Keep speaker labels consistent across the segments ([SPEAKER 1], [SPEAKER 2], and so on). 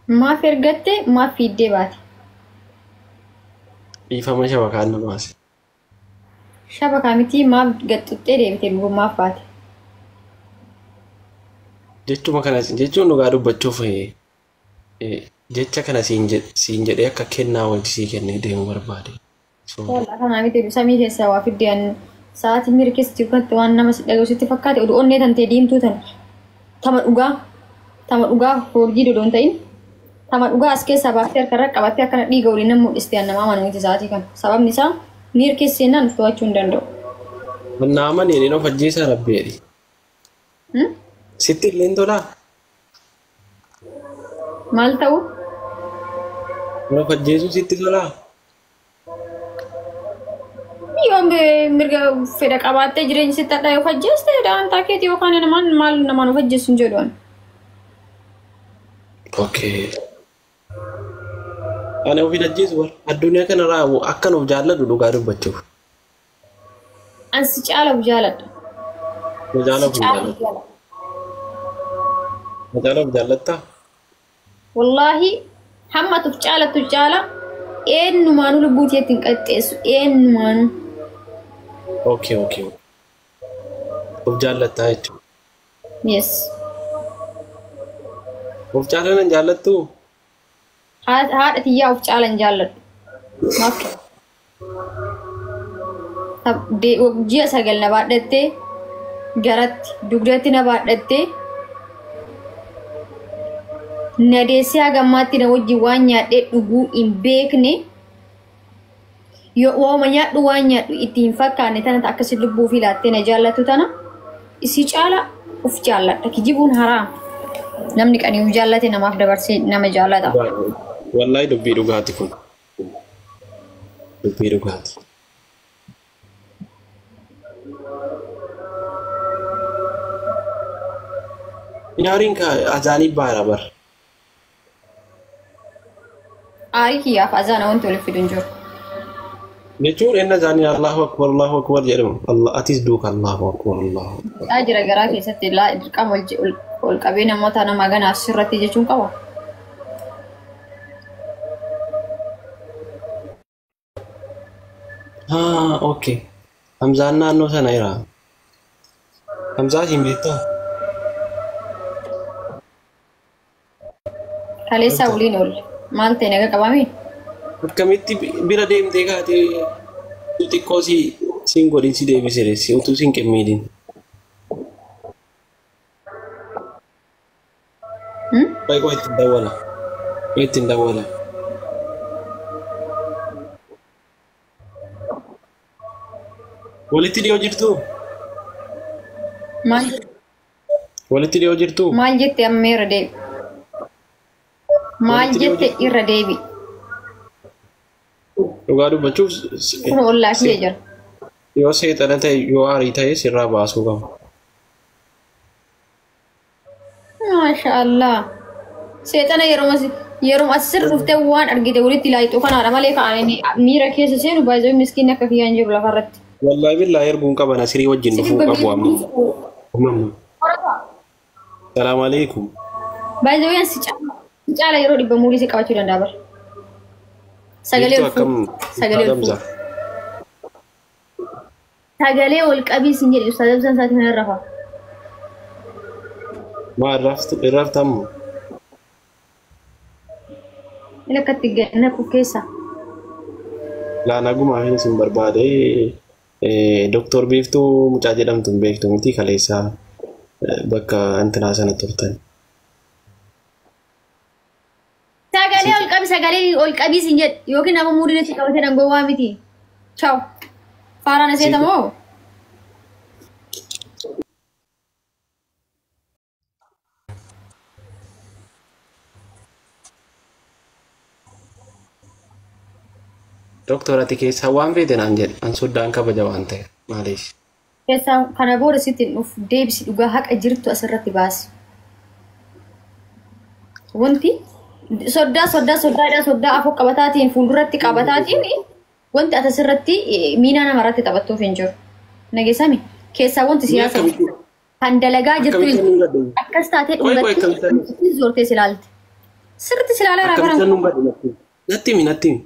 [SPEAKER 1] ما في رقتي ما في ديبات
[SPEAKER 2] Dhiifama shabakaan na baase.
[SPEAKER 1] شبكة متي ما بتقطع ديبتي ما فات
[SPEAKER 2] Jechuun dhugaa dubbachuuf jecha kana siin jedhee akka kennaa wanti sii kennee deemu barbaade.
[SPEAKER 1] والله أنا عميت بسامي هسه في الدين ساعات ميركز تكون وانا مس لو ستي فكات ودون نيتن تديم توتن تمن أوجا فورجي دون تين تمن أوجا أسكي سباكتر كرك أبتي أكن دي قولي نمو استيان ما مانو تساعتي كان سبب نسا ميركز سينان فوا چوندندو
[SPEAKER 2] Nama ni no fajjisa rabbeeri. Sitti lindolaa.
[SPEAKER 1] مال تاو
[SPEAKER 2] No fajjisu sitti lolaa.
[SPEAKER 1] يوم مرجع فدك أبتي جرين ستة لا يفجس تدان تاكيد يوكان نمان مال نمان يفجس نجدون
[SPEAKER 2] Okay. Ani ofii ajjeesu bar. Addunyaa kanarraa akkan of jaalladhu dhugaa dubbachuuf.
[SPEAKER 1] أنسج على وجالد
[SPEAKER 2] Majaalaf jaallattaa?
[SPEAKER 1] والله حمى تفجالة إيه نمانو لبوتي تنقطيس إيه نمانو
[SPEAKER 2] Okay. Of jaallattaa jechuudha.
[SPEAKER 1] يس
[SPEAKER 2] Of jaallanan jaallattuu?
[SPEAKER 1] هذا تيجي فجالة جالد ما في طب دي وجي سجل نبادته جرت دقرتي نبادته نديسي أجمعتي نوجي وانيا تدعو إن بيكني يو ومنيا دوانيا إتين فكاني تنا تأكسد لبو في لاتنا جالتو تنا إسيج على أوف جالة تكجيبون حرام نمنك أني وجالتي نما في دبرسي نما جالتا
[SPEAKER 2] Wallahi dubbii dhugaati kun. Dubbii dhugaati. Nyaariin ka ajaa'ib baara bar.
[SPEAKER 1] آريكي يا فأزانا وانتو اللي في دنجور
[SPEAKER 2] Jechuun inni ajaa'anii Allahu Akbar jedhamu. Atis duuka Allahu Akbar.
[SPEAKER 1] أجر جراكي ستي لا إدركام والقبينة موتا نما غانا السرة تيجون قوا
[SPEAKER 2] Okay. Hamzaan naannoo sana jira. Hamzaa siin beektaa?
[SPEAKER 1] كاليسا ولين أول مالتي نجا كبامي
[SPEAKER 2] Akkamitti bira deemtee kaatee xixiqqoo siin godhin si deebisee si utuu siin qimmiidhin. Baay'ee ittiin dawwala. Walitti dhiyoo jirtuu?
[SPEAKER 1] مال
[SPEAKER 2] Walitti dhiyoo jirtuu?
[SPEAKER 1] مال جت أمير ديب مال جت إير ديبي
[SPEAKER 2] Dhugaa dubbachuuf
[SPEAKER 1] كن والله في أجر
[SPEAKER 2] yoo seexana ta'e yoo aarii ta'e sirraa baasuu qaba.
[SPEAKER 1] ما شاء الله سيتنا يروم أسر رفته وان أرجع ولدي لا يتوقع أنا مالك أنا ميرا كيس سين وبايزوي مسكين نكفي أنجب لفرت
[SPEAKER 2] Wallahi billahi erguun qaba nasirii wajjin dhufuu qabu amma. Salaamu alaikum.
[SPEAKER 1] بايزوي أن سجالة يرو دي بمولي سكابتشو دندابر سجالة الفو سجالة والكابيس إنجلي أستاذ بزن ساتي من الرفا
[SPEAKER 2] ما irraftamu.
[SPEAKER 1] إلا كتجنا كوكيسا
[SPEAKER 2] Laa naguma hin sin barbaade Dr. Biiftuu mucaa jedhamtu beektu miti kaleessaa bakka antinaa sana turtan.
[SPEAKER 1] سجالة والكابيس إنجل يوكي نابو موري نتي كابتن نغو وامتي تشاو فارانا سيتمو
[SPEAKER 2] Dr. Ati keessaa waan feete naan jedhe an soddaan kabaja waan ta'e maaliif.
[SPEAKER 1] keessaa kana booda sitti nuuf deebisi dhugaa haqa jirtu asirratti baasi. Wanti soddaa afoo qabataatiin fuulduratti qabataatiin wanti ati asirratti miinaa namarratti taphattuuf hin jiru. Nageessami keessaa wanti siyaasa kan dalagaa jirtu akkas taatee dhugatti zoortee silaalte. sirriitti si ilaalaa
[SPEAKER 2] Akkamitti
[SPEAKER 1] baran.
[SPEAKER 2] nu badhe natti himi.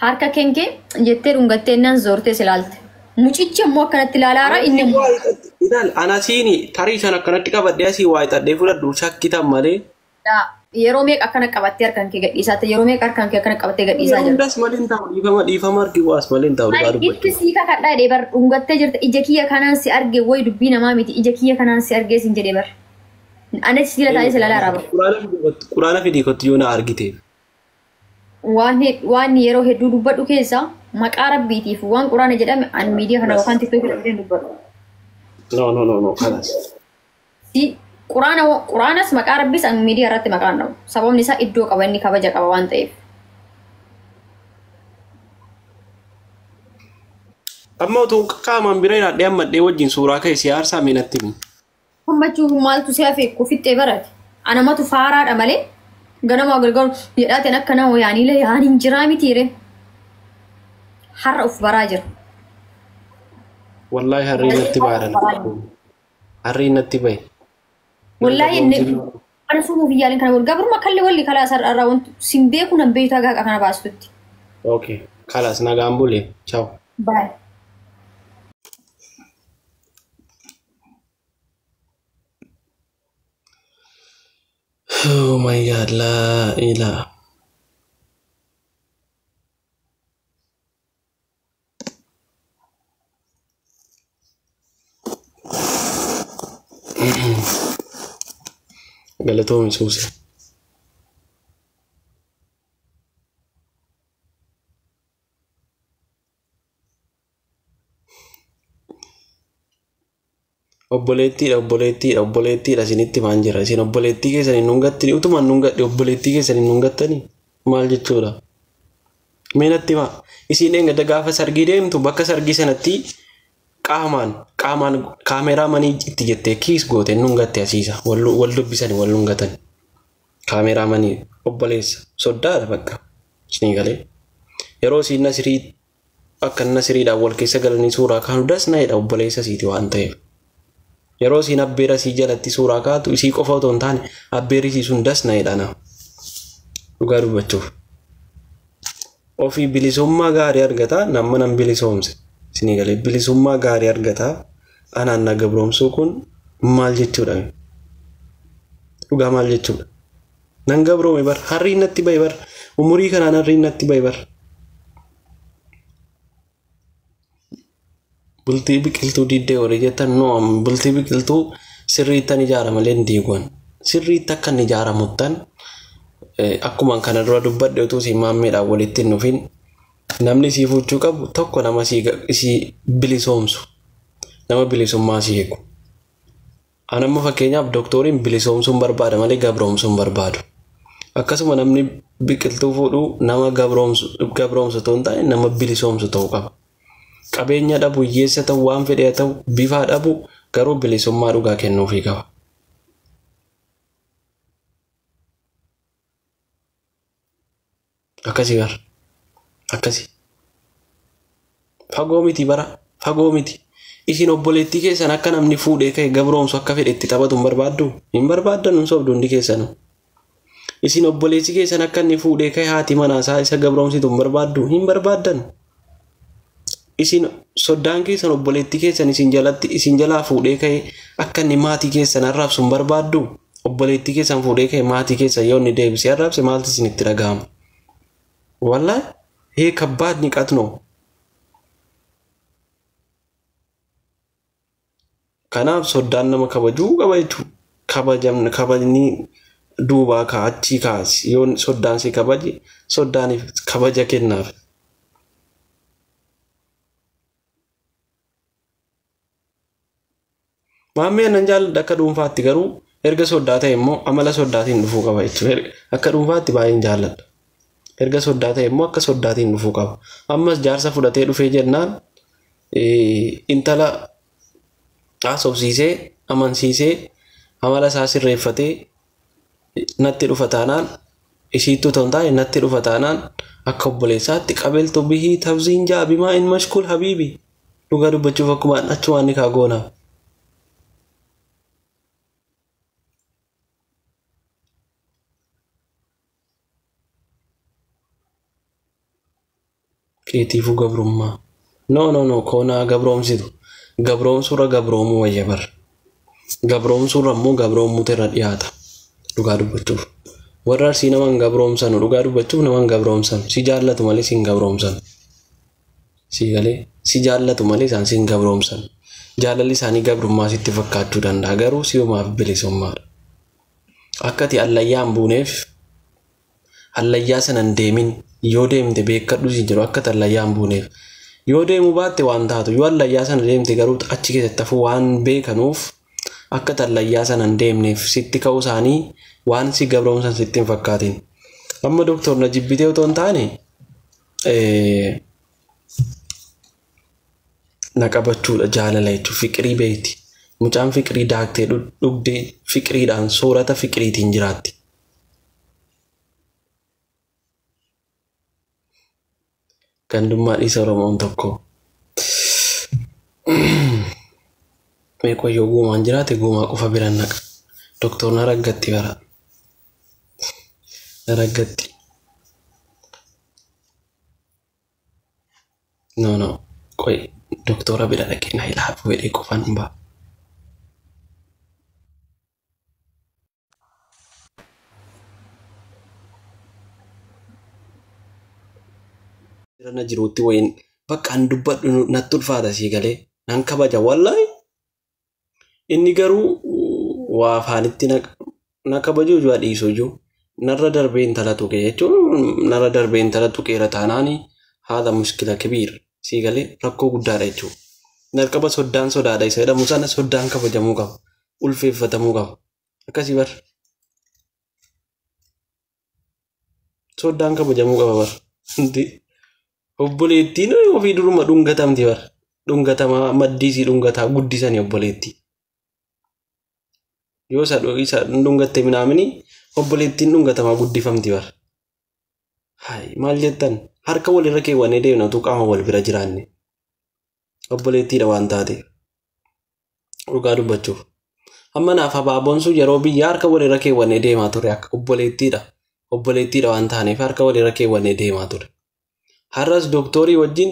[SPEAKER 1] Harka kenkee jettee dhungattee nan zoortee si ilaalte. Mucichi immoo akkanatti ilaalaara inni.
[SPEAKER 2] Ilaal anasiini tarii san akkanatti qabadhee asii waa hidhadhee fudhadhu shakkitan malee.
[SPEAKER 1] Yeroo meeqa akkana qabattee harkaan kee gadhiisaa ta'e yeroo meeqa harkaan kee akkana qabattee gadhiisaa jirta.
[SPEAKER 2] Hundas malee hin ta'u dhiifama argi waas malee hin ta'u dhugaa dubbachuu.
[SPEAKER 1] Itti sii kakadhaa jedhee bar dhungattee jirta ija kiyya kanaan si arge wayi dubbii namaa miti ija kiyya kanaan si argee sin jedhee bar. Anis siila taa'ee si ilaalaa raaba.
[SPEAKER 2] Quraana fidii kottu yoo na argiteef.
[SPEAKER 1] Waan yeroo hedduu dubbadhu keessa maqaa rabbiitiif waan quraana jedhame an miidiyaa kana yookaan tiktookii irratti dubbadhu.
[SPEAKER 2] No kanas.
[SPEAKER 1] Quraanas maqaa rabbiis an miidiyaa irratti maqaan dhabu. Sababni isaa iddoo qaba inni kabaja qaba waan ta'eef.
[SPEAKER 2] Amma utuu qaamaan bira hidhadhee ammadhee wajjin suuraa ka'e siyaarsaa miinatti himi.
[SPEAKER 1] Hammachuuf maaltu si hafe kufixxee barate. Anamatu faaraadha malee ganama gargaaru jedhaateen akka nama yaaniilee yaaniin jiraa mitiire. Har'a uf baraa jira.
[SPEAKER 2] Wallaahi harreen natti baadhan. Harreen natti bahe.
[SPEAKER 1] Wallaahi inni ana sumuuf iyyaalin kana wal gabruma kallee walli kalaa sararraa wanti sin beeku nan beektaa gaaqa kana baastutti.
[SPEAKER 2] Okay, kalas nagaan bulee. Ciao.
[SPEAKER 1] Bye.
[SPEAKER 2] Oh my god, la ilah. Galatoomii suuse. Obboleettiidha isinitti maan jira isin obboleettii keessan hin hungattini utumaan hungadhe obboleettii keessan hin hungattani maal jechuudha meenatti maa isin eeggadda gaafa sargii deemtu bakka sargii sanatti qaamaan kaameeraa manii itti jettee kiis goote hin hungatte asiisa wal dubbisanii wal hungatan kaameeraa manii obboleessa soddaadha bakka isinii galee yeroo isin nasirii akka nasiriidhaan wal keessa galanii suuraa kaanu dasnaa'edha obboleessa siiti waan ta'eef. Yeroo isin abbeera sii jalatti suuraa kaatu isii qofa otoo hin taane abbeerri sii sun dasnaa'edha na dhugaa dubbachuuf. Ofii bilisummaa gaarii argataa nama nan bilisoomse isinii galee bilisummaa gaarii argataa anaan na gabroomsuu kun maal jechuudha dhugaa maal jechuudha nan gabroome bar harriin natti bahe bar umurii kanaan harriin natti bahe bar. Bultii biqiltuu diddee horii jettan noom bultii biqiltuu sirriittan ijaarama leen diiguun sirriitti akka inni ijaaramuttan akkuma kana dura dubbadhe utuu si maammeedhaan walitti hin dhufin namni sii fuchuu qabu tokko nama sii bilisoomsu nama bilisummaa sii eegu. Anamma fakkeenyaaf dooktoriin bilisoomsuun barbaada malee gabroomsuun barbaadu. Akkasuma namni biqiltuu fuudhuu nama gabroomsu ta'uu hin taane nama bilisoomsu ta'uu qaba. Qabeenya dhabu hiyyeessa ta'u waan fedhe ta'u bifaa dhabu garuu bilisummaa dhugaa kennuufii qaba. Akkasii gar akkasii fagoo miti bara fagoo miti isin obboleettii keessan akka namni fuudhee ka'e gabroomsu akka fedhe itti taphatu hin barbaaddan hin sobdu hundi keessanu. Isin obboleessi keessan akka inni fuudhee ka'e haati manaasaa isa gabroomsitu hin barbaaddan. Isin soddaan keessan obboleettii keessan isin jalaa fuudhee ka'e akka inni maatii keessan arraabsu hin barbaaddu. Obboleettii keessan fuudhee ka'e maatii keessan yoo inni deebisee arraabse maaltu isin itti dhaga'ama? Wallaahi kabbaad ni qatnoo. Kanaaf soddaan nama kabajuu qaba jechuudha. Kabajni duubaa achii kaasi yoo soddaan si kabaje soddaaniif kabaja kennaaf. Maammee nan jaalladha akka dhuunfaatti garuu erga soddaa ta'e immoo amala soddaatiin dhufuu qaba jechuudha. Akka dhuunfaatti baay'een jaalladha. Erga soddaa ta'e immoo akka soddaatiin dhufuu qaba. Ammas jaarsa fudhatee dhufee jennaan intala haasofsiisee amansiisee amala isaa sirreeffatee natti dhufa taanaan isiittuu ta'uun taa'e natti dhufa taanaan akka obboleessaatti qabeeltu bihii tabziin jaabimaa in mashkul habiibi dhugaa dubbachuuf akkuma achumaan ni kaagoona. keetiifu gabrummaa. No, koonaa gabroomsitu. Gabroomsuura gabroomuu wayya bar. Gabroomsuura immoo gabroomuu irra dhiyaata. Dhugaa dubbachuuf. Warra arsii naman gabroomsan dhugaa dubbachuuf naman gabroomsan. Si jaallatu malee siin gabroomsan. Si galee si jaallatu malee isaan siin gabroomsan. Jaalalli isaanii gabrummaa sitti fakkaachuu danda'a garuu si'umaaf bilisummaadha. Akkati allayyaan buuneef allayyaa sanan deemin yoo deemte beekadhu si jiru akkati allayyaan buuneef. Yoo deemu baatte waan taatu yoo allayyaa sana deemte garuu achi keessatti hafuu waan beekanuuf akka allayyaa sana hin deemneef sitti ka'uu isaanii waan si gabroomsan sitti hin fakkaatin. Amma doktor na jibbitee otoo hin taane na qabachuudha jaalala jechuun fiqirii beekti. Mucaan fiqirii daaktee dhugdee fiqiriidhaan soorata fiqiriitiin jiraatti. Gandummaa dhiisa Oromoon tokko. Meeqoyyoo guumaan jiraate guumaa qofa biraan naqa. Doktor na raggatti bara. Na raggatti. No. Qoy doktora bira dhaqee na ilaalu fedhee qofaan hin ba'a. Irra jiruutti wayin bakka an dubbadhu natti ulfaata sii galee nan kabaja wallahi. Inni garuu waa afaanitti na kabaju juu dhiisuu juu narra darbee intala tuqee jechuun narra darbee intala tuqeera taanaani haala muskila kibiir sii galee rakkoo guddaadha jechuudha. Nalqaba soddaan sodaadha isa jedhamu sana soddaan kabajamuu qaba ulfeeffatamuu qaba akkasii bar. Soddaan kabajamuu qaba bar. Obboleettiin ofii duruma dhungatamti bar. Dhungatamaa maddiisii dhungataa guddisanii obboleettii. Yoo isa dhungatte minaamini obboleettiin dhungatamaa guddifamti bar. Hai maal jettan harka walirra keewwannee deemna utuu qaama wal bira jiraanne. Obboleettiidha waan taate. Dhugaa dubbachuuf. Amma naaf abaaboon sun yeroo biyya harka walirra keewwannee deemaa ture akka obboleettiidha. Obboleettiidha waan taaneef harka walirra keewwannee deemaa ture. Har'as dooktorii wajjin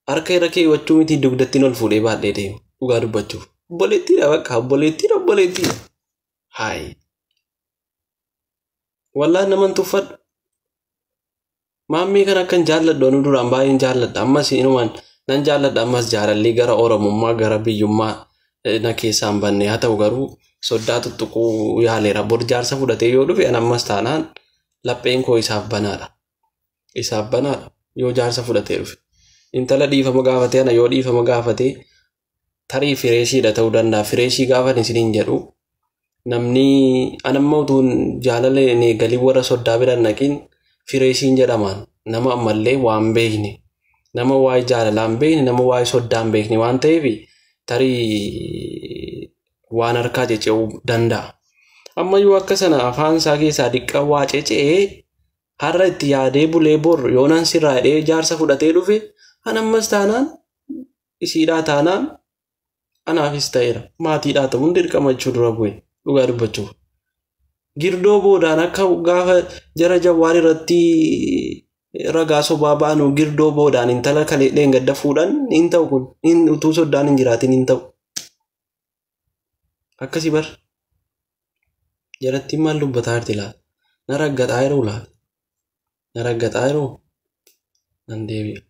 [SPEAKER 2] harka irra keewwachuu miti dugdattiin ol fuudhee baadhee deemu. Dhugaa dubbachuuf. Obboleettiidha bakka obboleettiidha. Hai. Wallaan naman tuffadhu. Maammii kan akkan jaalladhu anu duraan baay'een jaalladha. Ammas inumaan nan jaalladha ammas jaalalli gara Oromummaa gara biyyummaa na keessaan banne haa ta'u garuu soddaa tuttuquu yaaleera. Bor jaarsa fudhatee yoo dhufe an ammas taanaan lapheen koo isaaf banaadha. Isaaf banaadha yoo jaarsa fudhatee dhufe. Intala dhiifama gaafatee ana yoo dhiifama gaafatee tarii fireeshiidha ta'uu danda'a. Fireeshii gaafan isiniin jedhu namni anamma utuun jaalala eegalii warra soddaa biraan naqiin fireeshiin jedhamaan nama ammallee waan beekne nama waa'ee jaalalaan beekne nama waa'ee soddaan beekne waan ta'eef tarii waan harkaa cecce'uu danda'a. Amma yoo akka sana afaan isaa keessaa diqqa waa cecce'ee har'a itti yaadee bulee bor yoonaan sirraa hidhee jaarsa fudhatee dhufe anammas taanaan isiidhaa taanaan anaafis ta'eera maatiidhaa ta'uun dirqamachuu dura bu'e dhugaa dubbachuuf. Girdoo boodaan akka gaafa jara jawwaan irratti ragaa sobaa baanu girdoo boodaan intala kalee gadda fuudhan hin ta'u kun utuu soddaan hin jiraatin hin ta'u. Akkasii bar jarattiin maal dubbataa jirti laata? Na raggaxaa yeroo laata? Na raggaxaa yeroo nan deebi'a.